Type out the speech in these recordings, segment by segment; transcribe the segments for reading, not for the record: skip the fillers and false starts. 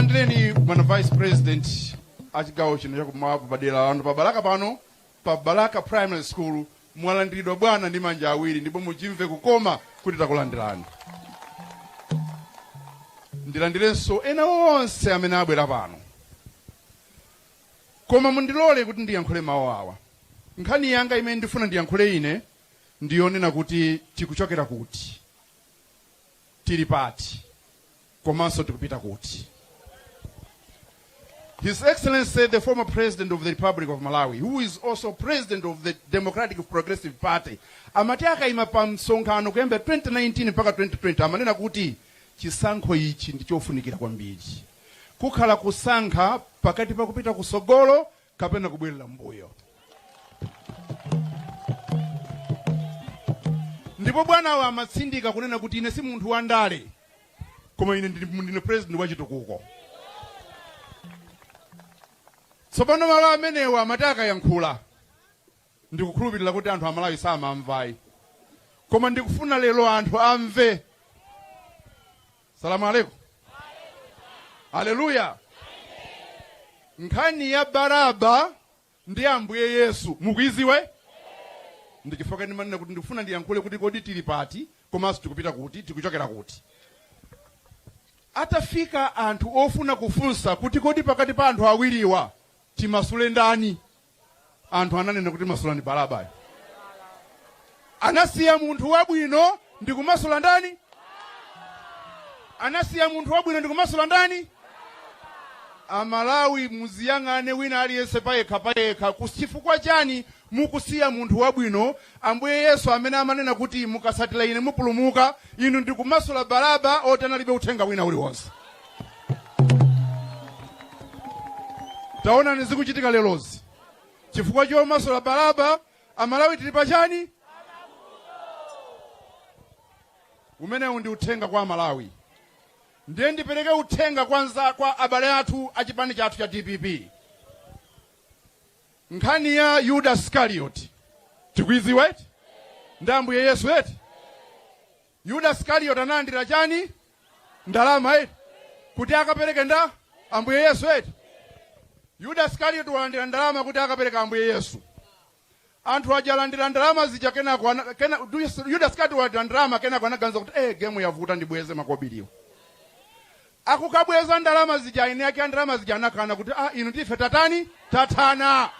Ndilandireni mwana Vice President achigawo chino chakummawa padera ano pa Balaka pano pa Balaka Primary School mwalandiridwa bwana ndi manja awiri ndipo muchimve kukoma kuti takulandirani. Ndilandirenso ena onse amene abwera pano. Koma mundilole kuti ndiyankhule mawu awa. Nkhani yanga imene ndifuna ndiyankhule ine ndiyonena kuti tikuchokera kuti. Tili pati. Komanso tikupita kuti. His Excellency, the former President of the Republic of Malawi, who is also President of the Democratic Progressive Party, amati akaima pa msonkhano kuyamba 2019 mpaka 2020 amanena kuti chisankho ichi ndichofunikira kwambiri. Kukhala kusankha pakati pa kupita kusogolo kapena kubwerera mbuyo. Ndipo bwana wa amatsindika kunena kuti ine si munthu wandale, koma ine ndine president wa chitukuko. Tsopano malo amenewa amataka yankhula. Ndikukhulupirira kuti anthu amalawi samamvayi. Koma ndikufuna lero anthu amve. Salamu alaikum. Haleluya. Nkhani ya Baraba ndi Ambuye Yesu mukuiziwe? Ndichifukwa ndimanena kuti ndikufuna ndiyankhule kuti kodi tili pati komanso tikupita kuti tikuchokera kuti. Atafika anthu ofuna kufunsa kuti kodi pakati pa anthu awiriwa timasule ndani? Anthu ananena kuti masulani Baraba. Anasiya munthu wabwino ndikumasula ndani? Anasiya munthu wabwino ndikumasula ndani? Amalawi muziyang'ane wina aliyense payekha kuchifukwa chani mukusiya munthu wabwino? Ambuye Yesu amene amanena kuti mukasatira ine mupulumuka, inu ndikumasula Baraba otanalibe uthenga wina uliwonse. Taona nizikuchitika lelozi. Chifukwa chomasula Baraba, Amalawi tili pachani? Umenewu ndi uthenga kwa Amalawi. Ndiye ndipereke uthenga kwanza kwa abale athu achipani chathu cha DPP. Nkhani ya Judas Iscariot. Tikuiziwe? Ndi Ambuye Yesu eti? Judas Iscariot analandira chani? Ndalama eti? Kuti akapereke nda Ambuye Yesu eti? Judas Iscariot walandira ndalama kuti akapereka Ambuye Yesu. Anthu ajalandira ndalama zija Judas Iscariot walandira ndalama kenako anaganiza kuti game yavuta ndibweze makobiriwo. Akukabweza ndalama zija ine yake ndalama zija anakana kuti inu ndife tatani? Tatana.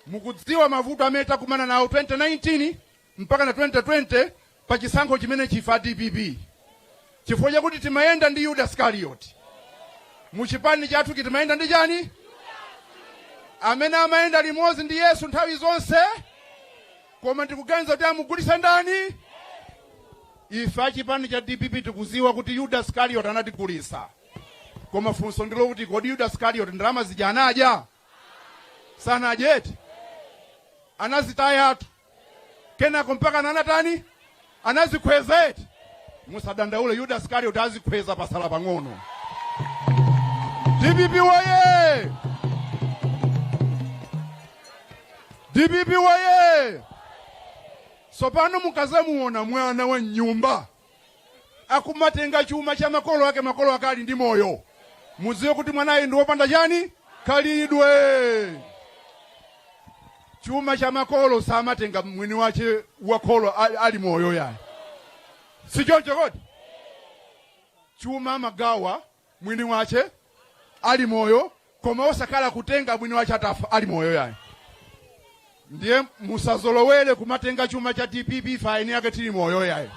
Mukudziwa mavuto amene takumana nawo 2019 mpaka na 2020 pa chisankho chimene chifa DPP. Chifukwa chakuti timayenda ndi Judas Iscariot. Muchipani chathu timayenda ndi chani? Amene amayenda limodzi ndi Yesu nthawi zonse. Koma ndikuganiza kuti amugulisa ndani? Ife achipani cha DPP tikuziwa kuti Judas Iscariot anatigulisa. Koma funso ndilo kuti kodi Judas Iscariot ndalama zija anaja? Sanajeti. Anazitayatu. Kenako mpaka anatani? Anazikweza eti. Musadandaule Judas Iscariot azikweza pasala pang'ono. DPP waye! DPP waye! Sopano mukazamuona mwana wa nyumba akumatenga chuma cha makolo akali ndi moyo. Muziwe kuti mwanayi ndi wopanda chani? Kalidwe. Chuma cha makolo samatenga mwini wache wakolo ali moyo ya. Sichocho kodi? Chuma magawa mwini wache ali moyo, koma osakala kutenga mwini wache atafa ali moyo ya. Ndiye musazolowele kumatenga chuma cha DPP faini yake tili moyo yae.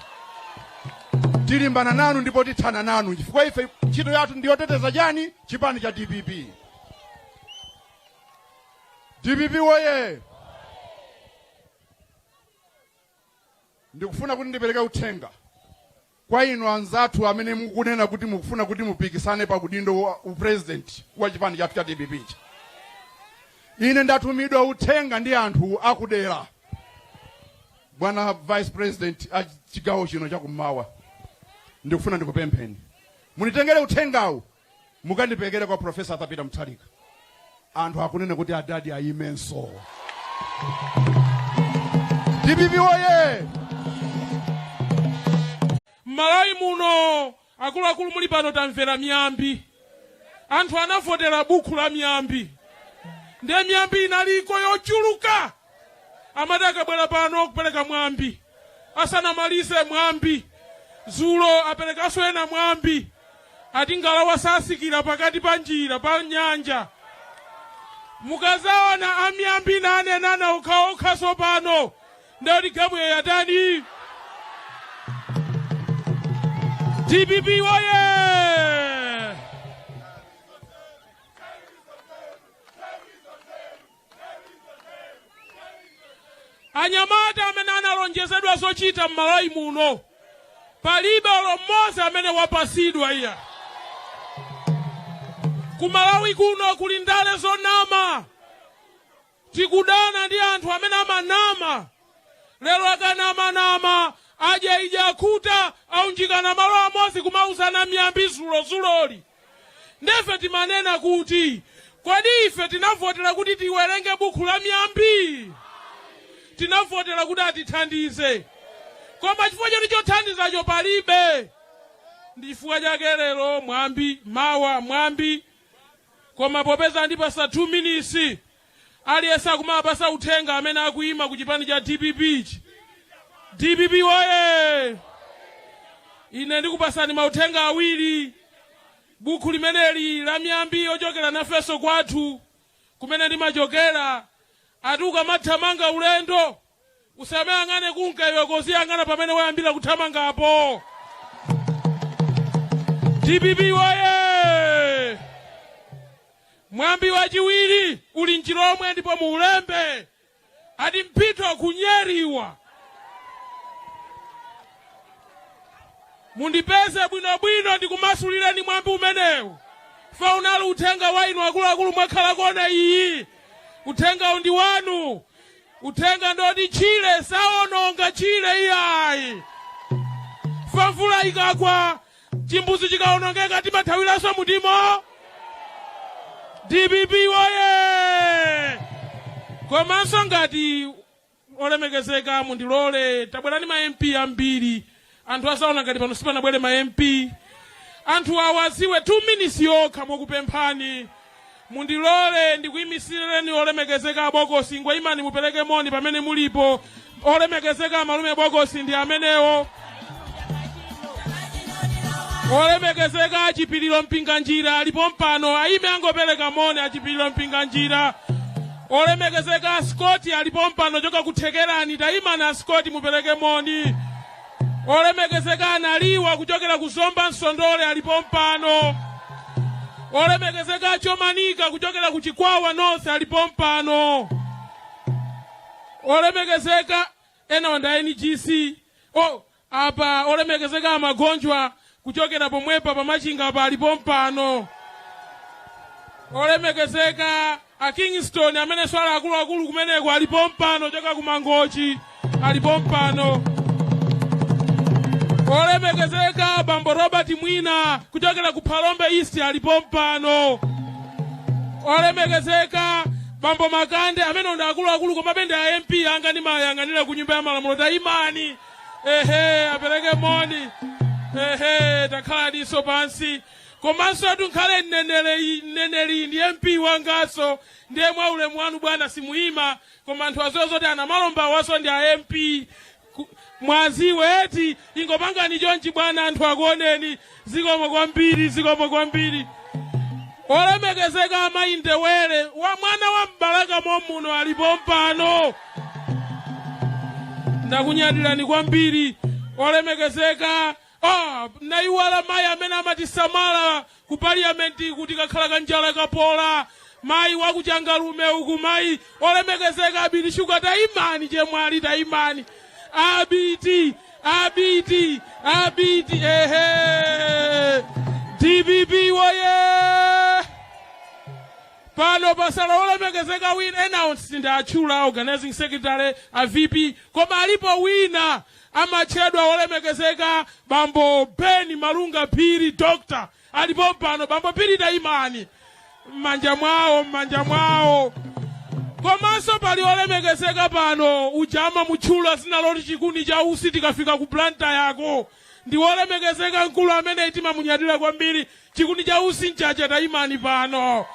Tilimbana nanu ndipo tithana nanu. Chifukwa ife ntchito yathu ndiyo teteza chani? Chipani cha DPP. DPP woye! Ndikufuna kuti ndipereke uthenga kwa inu anzathu amene mukunena kuti mukufuna kuti mupikisane pa udindo wa president wa chipani chathu cha DPP. Ine ndatumidwa uthenga ndi anthu akudera. Bwana Vice President achigawo chino chakummawa. Ndikufuna ndikupempheni. Munitengere uthengawo mukandipekere kwa Professor Tapita Mutharika. Anthu akunena kuti adadi ayimenso. DPP woye! Malawi muno akuluakulu muli pano tamvera miyambi. Anthu anavotera buku la miyambi. Ndiye miyambi inaliko yochuluka. Amati akabwera pano kupereka mwambi. Asanamalize mwambi. Zulo aperekaso ena mwambi. Ati ngalawa sasikira pakati pa njira pa nyanja. Mukazaona amiyambi nanena okhaokha sopano. Ndiyo gamu yatani. DPP woye! Anyamata amene analonjezedwa zochita m'Malawi muno. Palibe mmodzi amene wapasidwa iya. Ku Malawi kuno kuli ndale zonama. Tikudana ndi anthu amene amanama. Lero akanama aje ijakuta aunjikana malo amodzi kumauzana miyambi zuloli. Ndefe timanena kuti kodi ife tinavotera kuti tiwerenge buku la miyambi. Tinavotera kuti atithandize. Koma chifukwa chothandizacho palibe. Ndi chifukwa chake lero mwambi mawa mwambi. Koma popeza ndipasa 2 minutes. Aliyense akumapasa uthenga amene akuima ku chipani cha DPP. DPP woye! Ine ndikupasani mauthenga awiri. Buku limeneli la miyambi ochokera nafeso kwathu kumene ndimachokera. Atuka mathamanga ulendo. Usameyang'ane kunka iwe koziyang'ana pamene wayambira kuthamangapo. DPP woye! Mwambi wachiwiri uli nchilomwe ndipo muulembe. Ati mpito kunyeriwa. Mundipeze bwinobwino ndikumasulireni mwambi umenewu. Fa unali uthenga wainu akuluakulu mwakhala kona iyi. Uthenga undi wanu. Uthenga ndoti chile saononga chile iyayi. Fa mvula ikagwa chimbuzi chikaonongeka timathawiranso mudimo. DPP woye! Komanso ngati olemekezeka mundilole tabwerani ma MP ambiri. Anthu asaona ngati pano sipanabwere ma MP. Anthu awaziwe 2 minutes yokha mukupemphani. Mundilole ndikuyimisireni olemekezeka abokosi ngwa imani mupereke moni pamene mulipo. Olemekezeka malume bokosi ndi amenewo. Olemekezeka achipiliro mpinga njira alipo mpano aime angopereka moni achipiliro mpinga njira. Olemekezeka Scott alipo mpano choka kuthekerani taima na Scott mupereke moni. Olemekezeka analiwa kuchokera kuzomba nsondole alipo mpano. Olemekezeka chomanika kuchokera kuchikwawa north alipo mpano. Olemekezeka ena wanda NGC. Apa olemekezeka amagonjwa kuchokera pomwepa pamachinga pa alipo mpano. Olemekezeka a Kingston amene swala akulu kumeneko alipo mpano choka kumangochi alipo mpano. Olemekezeka bambo Robert Mwina kuchokera ku Palombe East alipo mpano. Olemekezeka bambo Makande amene ndo akulu koma bende ya MP anga ndi mayang'anira ku nyumba ya malamulo ta imani. Apereke moni. Takhala diso pansi. Komanso atunkhale neneli ndi MP wangaso. Ndiye mwa ulemu wanu bwana simuima. Koma anthu azozoti ana malomba waso ndi a MP. Mwaziwe eti ingopangani chonchi bwana anthu akuoneni. Zikomo kwambiri. Olemekezeka amaindewere wa mwana wa Balaka momuno alipo mpano. Ndakunyadirani kwambiri. Olemekezeka naiwala mayi amene amatisamala ku parliamenti kuti kakhala kanjala kapola. Mayi wakuchangalume uku mayi. Olemekezeka abiti shuka taimani chemwali taimani. Abiti. DPP woye! Pano pasala olemekezeka wina announce ndi achula organizing secretary a VP. Koma alipo wina amachedwa olemekezeka bambo Ben Malunga Phiri doctor. Alipo pano bambo Phiri taimani. Manja mwawo. Komanso pali olemekezeka pano ujama muchula sinaloti chikundi cha usi tikafika ku planta yako. Ndi olemekezeka nkulu amene itima munyadira kwambiri chikundi cha usi nchacha ta imani pano.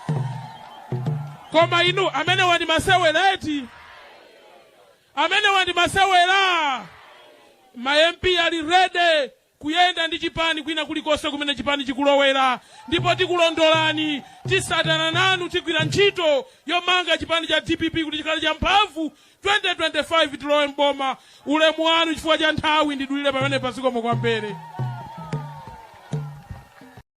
Koma inu amene wandi maseweleti. Amene wandi masewela. Ma MP ali ready kuyenda ndi chipani kwina kulikose kumene chipani chikulowera. Ndipo tikulondolani tisatana nanu tigwira ntchito yomanga chipani cha DPP kuti chikhale cha mphamvu 2025 tilowe mboma. Ulemu wanu chifukwa cha nthawi ndidulire pamene pasikomo kwambiri.